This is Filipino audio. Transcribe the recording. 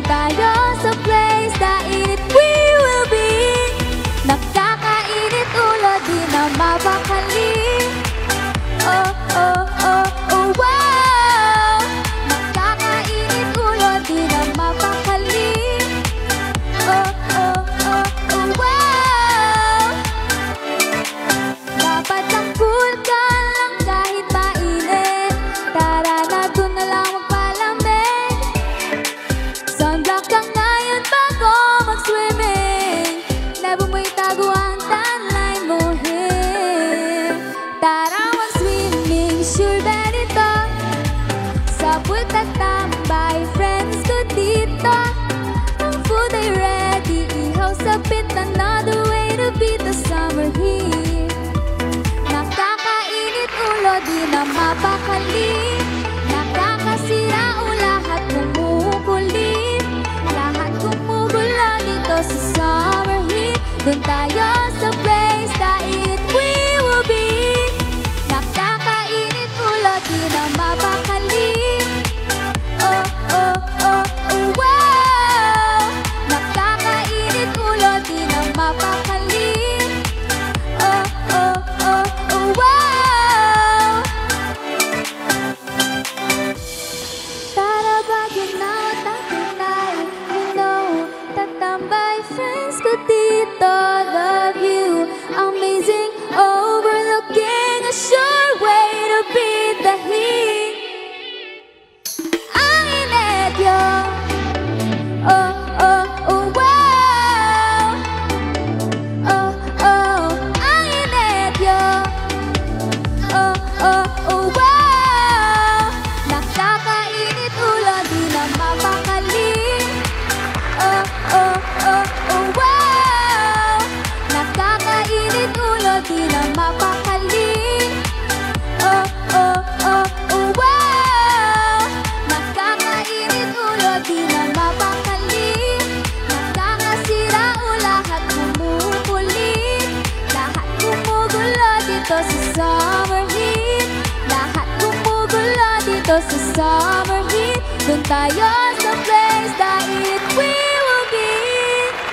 tayo sa place na init we will be. Nakakainit ulo, di na mapakali. Oh, oh, oh, oh, wow. Nakakainit ulo, di na mapakali. Oh, oh, oh, oh, wow. Dapat ang cool ka lang kahit mainit. Tara na doon na lang magpalamig. Sunblock ka ngayon bago mag-swimming. Labo mo itago ang tanline mo, hey. Tara mag-swimming, sure ba nito? Sa pool tatambay, friends ko dito. Ang food ay ready, ihaw sa pit. Another way to beat the summer heat. Nakakainit ulo, di na mapakali. Nakakasira o lahat kumukulit. Lahat kumugulo dito sa summer heat. Doon tayo sa place na it we will be. Nakakainit ulo, di na mapakali. Oh, oh, oh, oh, wow. Nakakainit ulo, di na mapakali. Oh, oh, oh, oh, wow. Tara bago na tayo, you know, tatambay friends ko dito. The view, amazing, overlooking a sure way to beat the heat. Ang init yun. Oh, oh, oh, wow. Oh, oh, ang init yun. Oh, oh, oh, wow. Nakakainit ulo, di na mapakali. Oh, oh, oh, oh, wow. Nakakainit ulo, di na mapakali. Oh, oh, oh, oh, wow. Nakakainit ulo, di na mapakali. Nakakasira o lahat kumukulit. Lahat kumugulo dito sa summer heat. Lahat kumugulo dito sa summer heat. Doon tayo sa place na it we will be.